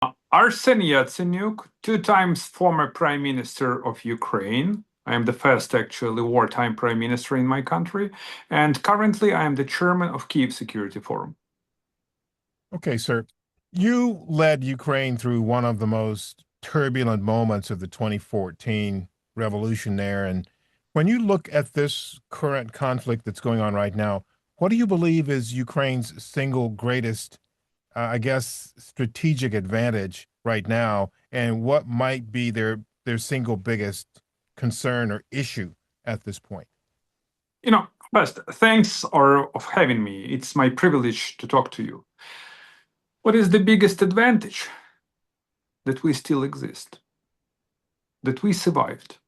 Arseny Yatsenyuk, 2 times former Prime Minister of Ukraine. I am the first actually wartime Prime Minister in my country. And currently I am the chairman of Kyiv Security Forum. Okay, sir. You led Ukraine through one of the most turbulent moments of the 2014 revolution there. And when you look at this current conflict that's going on right now, what do you believe is Ukraine's single greatest, strategic advantage right now? And what might be their single biggest concern or issue at this point? First, thanks for having me. It's my privilege to talk to you. What is the biggest advantage? That we still exist, that we survived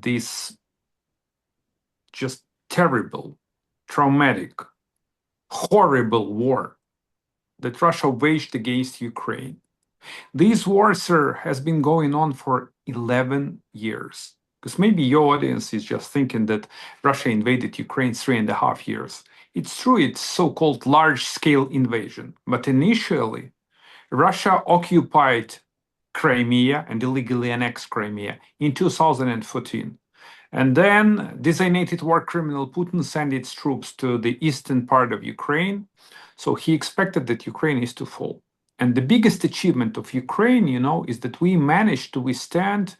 this just terrible, traumatic, horrible war that Russia waged against Ukraine. This war, sir, has been going on for 11 years. Because maybe your audience is just thinking that Russia invaded Ukraine 3.5 years. It's true, it's so-called large-scale invasion. But initially, Russia occupied Crimea and illegally annexed Crimea in 2014. And then designated war criminal Putin sent its troops to the eastern part of Ukraine. So he expected that Ukraine is to fall. And the biggest achievement of Ukraine, is that we managed to withstand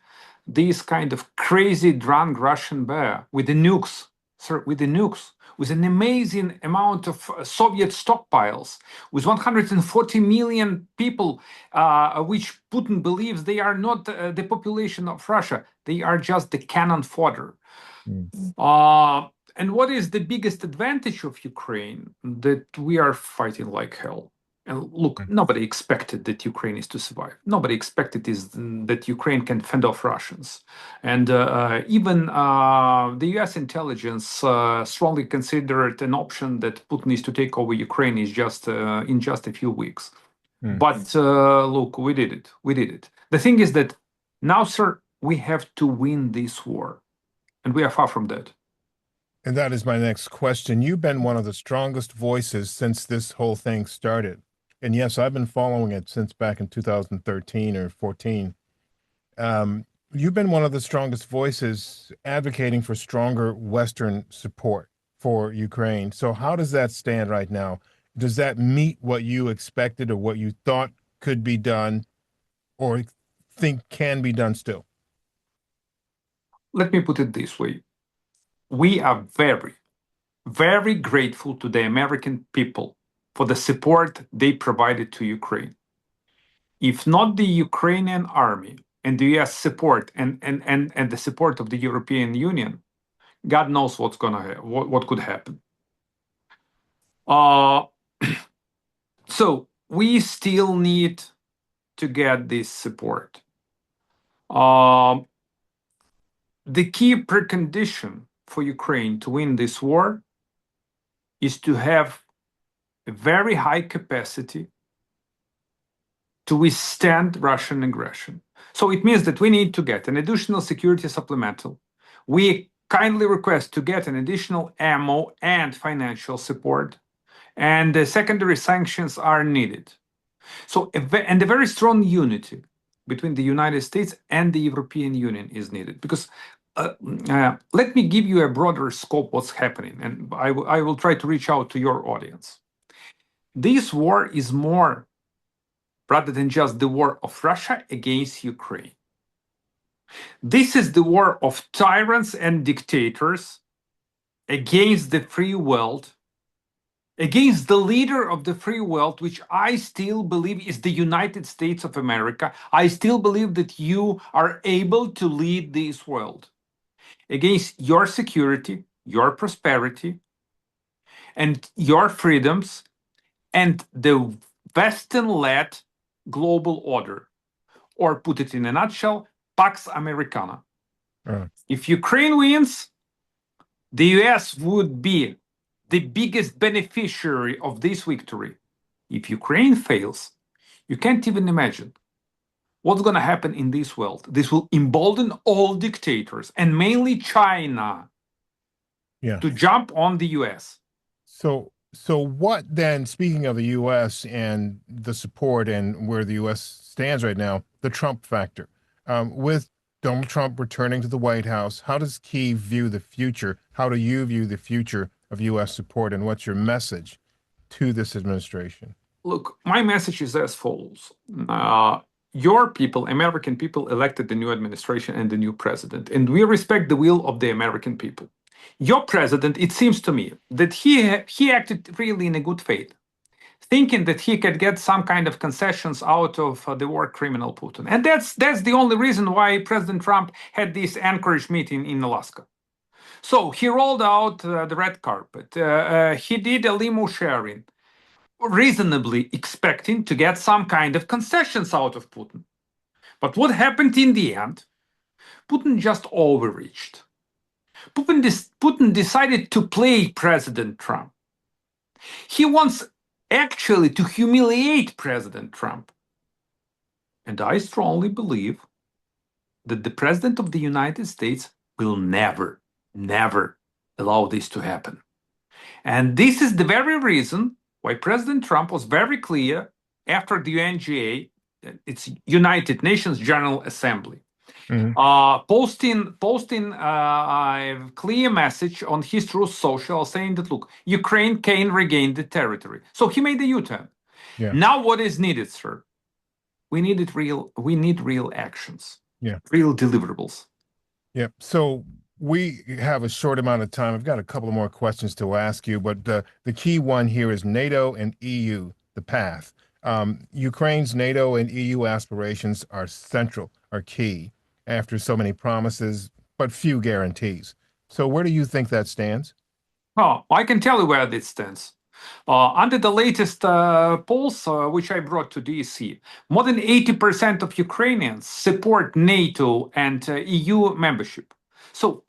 this kind of crazy drunk Russian bear with the nukes, sir, with an amazing amount of Soviet stockpiles, with 140 million people, which Putin believes they are not the population of Russia. They are just the cannon fodder. And what is the biggest advantage of Ukraine? That we are fighting like hell. And look, nobody expected that Ukraine is to survive. Nobody expected that Ukraine can fend off Russians. And even the US intelligence strongly considered an option that Putin is to take over Ukraine in just a few weeks. But look, we did it. We did it. The thing is that now, sir, we have to win this war. And we are far from that. And that is my next question. You've been one of the strongest voices since this whole thing started. And yes, I've been following it since back in 2013 or 14. You've been one of the strongest voices advocating for stronger Western support for Ukraine. So how does that stand right now? Does that meet what you expected or what you thought could be done or think can be done still? Let me put it this way. We are very, very grateful to the American people for the support they provided to Ukraine. If not the Ukrainian army and the US support and the support of the European Union, God knows what could happen. So we still need to get this support. The key precondition for Ukraine to win this war is to have a very high capacity to withstand Russian aggression. So it means that we need to get an additional security supplemental. We kindly request to get an additional ammo and financial support, and the secondary sanctions are needed. So, and a very strong unity between the United States and the European Union is needed, because let me give you a broader scope what's happening, and I will try to reach out to your audience. This war is more rather than just the war of Russia against Ukraine. This is the war of tyrants and dictators against the free world, against the leader of the free world, which I still believe is the United States of America. I still believe that you are able to lead this world, against your security, your prosperity, and your freedoms, and the Western-led global order, or put it in a nutshell, Pax Americana. If Ukraine wins, the US would be the biggest beneficiary of this victory. If Ukraine fails, you can't even imagine what's going to happen in this world. This will embolden all dictators, and mainly China, to jump on the US. So So what then, speaking of the U.S. and the support and where the U.S. stands right now, the Trump factor. With Donald Trump returning to the White House, how does Kyiv view the future? How do you view the future of U.S. support, and what's your message to this administration? Look, my message is as follows. Your people, American people, elected the new administration and the new president, and we respect the will of the American people. Your president, it seems to me that he acted really in a good faith, thinking that he could get some kind of concessions out of the war criminal Putin, and that's the only reason why President Trump had this Anchorage meeting in Alaska. So he rolled out the red carpet. He did a limo sharing, reasonably expecting to get some kind of concessions out of Putin. But what happened in the end? Putin just overreached. Putin decided to play President Trump. He wants actually to humiliate President Trump. And I strongly believe that the President of the United States will never, never allow this to happen. And this is the very reason why President Trump was very clear after the UNGA, it's United Nations General Assembly, Mhm. posting a clear message on his Truth Social saying that, look, Ukraine can regain the territory. So he made a U-turn. Yeah, Now what is needed, sir? We need real actions, yeah, real deliverables. yeah. So we have a short amount of time. I've got a couple of more questions to ask you, but the key one here is NATO and EU, the path. Ukraine's NATO and EU aspirations are central, are key, after so many promises, but few guarantees. So where do you think that stands? Oh, I can tell you where this stands. Under the latest polls, which I brought to DC, more than 80% of Ukrainians support NATO and EU membership. So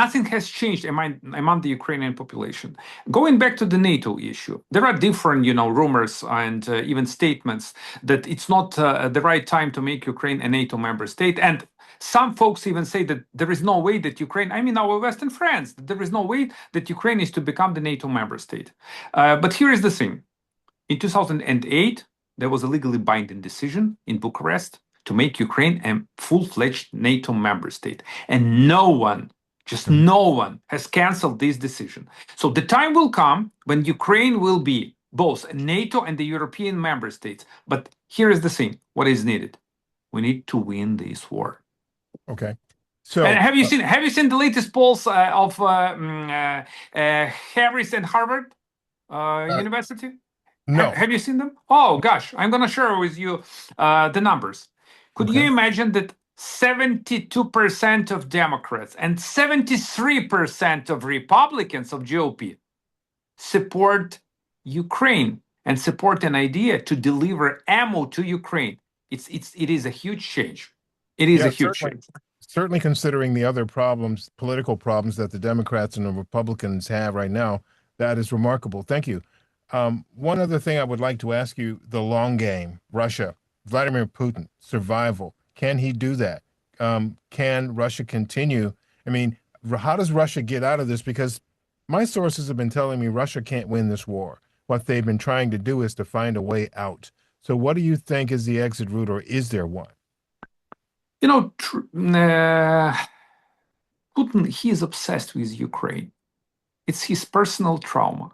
nothing has changed among the Ukrainian population. Going back to the NATO issue, there are different, rumors and even statements that it's not the right time to make Ukraine a NATO member state. And some folks even say that there is no way that Ukraine, I mean, our Western friends, there is no way that Ukraine is to become the NATO member state. But here is the thing. In 2008, there was a legally binding decision in Bucharest to make Ukraine a full-fledged NATO member state. And no one, just Mhm. no one, has canceled this decision. So the time will come when Ukraine will be both NATO and the European member states. But here is the thing, what is needed? We need to win this war. Okay. And So, have you seen the latest polls of Harris and Harvard uh, University? Have, no. have you seen them? Oh gosh, I'm gonna share with you the numbers. Could you Okay. imagine that 72% of Democrats and 73% of Republicans of GOP support Ukraine and support an idea to deliver ammo to Ukraine? It is a huge change. It is a Yeah, huge certainly. change. Certainly considering the other problems, political problems that the Democrats and the Republicans have right now, that is remarkable. Thank you. One other thing I would like to ask you, the long game, Russia, Vladimir Putin, survival. Can he do that? Can Russia continue? I mean, how does Russia get out of this? Because my sources have been telling me Russia can't win this war. What they've been trying to do is to find a way out. So what do you think is the exit route, or is there one? Putin, he is obsessed with Ukraine. It's his personal trauma.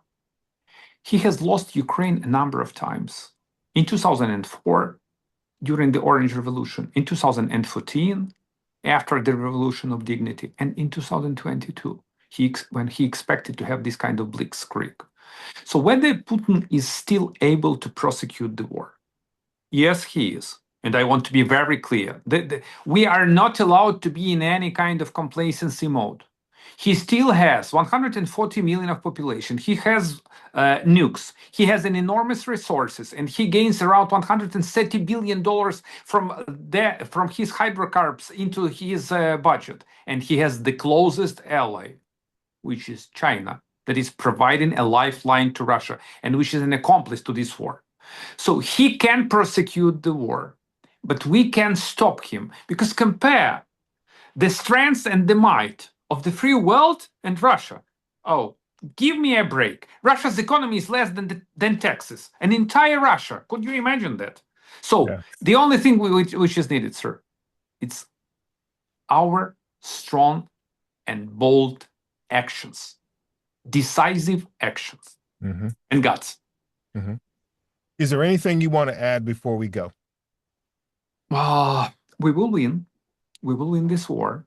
He has lost Ukraine a number of times. In 2004, during the Orange Revolution, in 2014, after the Revolution of Dignity, and in 2022, when he expected to have this kind of blitzkrieg. So whether Putin is still able to prosecute the war, yes, he is. And I want to be very clear. We are not allowed to be in any kind of complacency mode. He still has 140 million of population. He has nukes. He has an enormous resources, and he gains around 130 billion dollars from his hydrocarbons into his budget. And he has the closest ally, which is China, that is providing a lifeline to Russia, and which is an accomplice to this war. So he can prosecute the war, but we can stop him, because compare the strength and the might of the free world and Russia. Oh, Give me a break. Russia's economy is less than Texas, an entire Russia. Could you imagine that? So Yeah. the only thing which is needed, sir, it's our strong and bold actions, decisive actions, Mm-hmm. and guts. Mm-hmm. Is there anything you want to add before we go? We will win. We will win this war.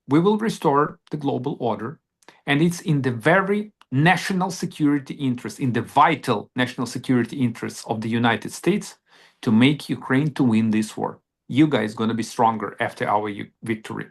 We will restore the global order. And it's in the very national security interest, in the vital national security interests of the United States to make Ukraine to win this war. You guys going to be stronger after our victory.